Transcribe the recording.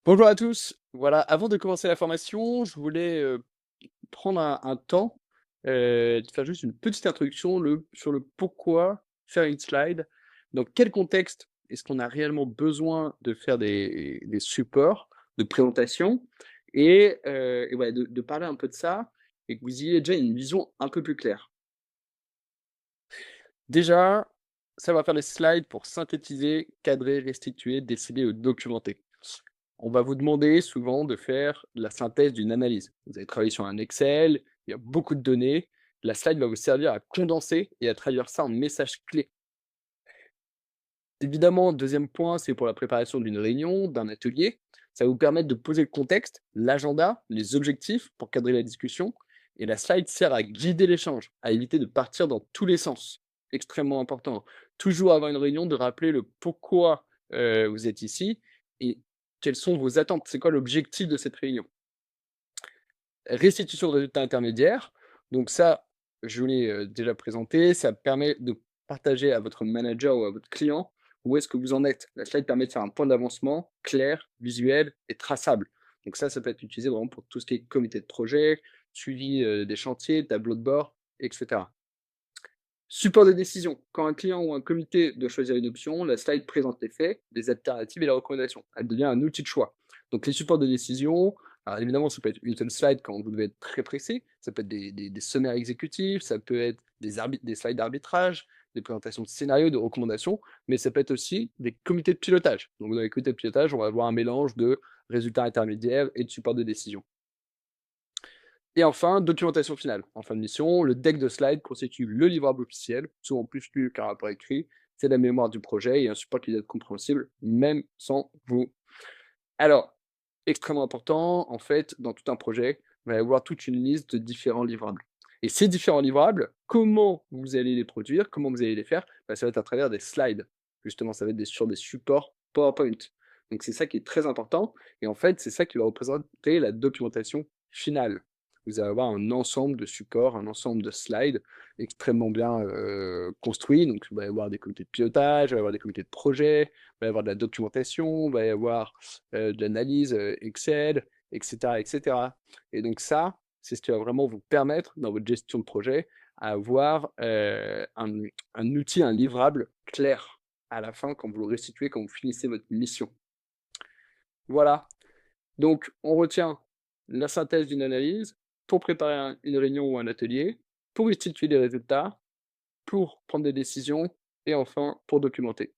Bonjour à tous. Voilà, avant de commencer la formation, je voulais, prendre un temps, de faire juste une petite introduction sur le pourquoi faire une slide. Dans quel contexte est-ce qu'on a réellement besoin de faire des supports de présentation et ouais, de parler un peu de ça et que vous ayez déjà une vision un peu plus claire. Déjà, ça va faire des slides pour synthétiser, cadrer, restituer, décider ou documenter. On va vous demander souvent de faire la synthèse d'une analyse. Vous allez travailler sur un Excel, il y a beaucoup de données. La slide va vous servir à condenser et à traduire ça en messages clés. Évidemment, deuxième point, c'est pour la préparation d'une réunion, d'un atelier. Ça va vous permettre de poser le contexte, l'agenda, les objectifs pour cadrer la discussion. Et la slide sert à guider l'échange, à éviter de partir dans tous les sens. Extrêmement important. Toujours avant une réunion, de rappeler le pourquoi vous êtes ici et quelles sont vos attentes. C'est quoi l'objectif de cette réunion? Restitution de résultats intermédiaires. Donc ça, je vous l'ai, déjà présenté. Ça permet de partager à votre manager ou à votre client où est-ce que vous en êtes. La slide permet de faire un point d'avancement clair, visuel et traçable. Donc ça peut être utilisé vraiment pour tout ce qui est comité de projet, suivi, des chantiers, tableau de bord et cetera. Support de décision. Quand un client ou un comité doit choisir une option, la slide présente les faits, les alternatives et les recommandations. Elle devient un outil de choix. Donc les supports de décision, alors évidemment, ça peut être une seule slide quand vous devez être très précis, ça peut être des sommaires exécutifs, ça peut être des slides d'arbitrage, des présentations de scénarios, de recommandations, mais ça peut être aussi des comités de pilotage. Donc dans les comités de pilotage, on va avoir un mélange de résultats intermédiaires et de supports de décision. Et enfin, documentation finale. En fin de mission, le deck de slides constitue le livrable officiel, souvent plus lu qu'un rapport écrit. C'est la mémoire du projet et un support qui doit être compréhensible, même sans vous. Alors, extrêmement important, en fait, dans tout un projet, il va y avoir toute une liste de différents livrables. Et ces différents livrables, comment vous allez les produire, comment vous allez les faire, bah, ça va être à travers des slides. Justement, ça va être sur des supports PowerPoint. Donc c'est ça qui est très important. Et en fait, c'est ça qui va représenter la documentation finale. Vous allez avoir un ensemble de supports, un ensemble de slides extrêmement bien construits. Donc, il va y avoir des comités de pilotage, il va y avoir des comités de projet, il va y avoir de la documentation, il va y avoir de l'analyse Excel, etc., etc. Et donc ça, c'est ce qui va vraiment vous permettre, dans votre gestion de projet, à avoir un outil, un livrable clair à la fin quand vous le restituez, quand vous finissez votre mission. Voilà. Donc, on retient la synthèse d'une analyse pour préparer une réunion ou un atelier, pour restituer des résultats, pour prendre des décisions et enfin pour documenter.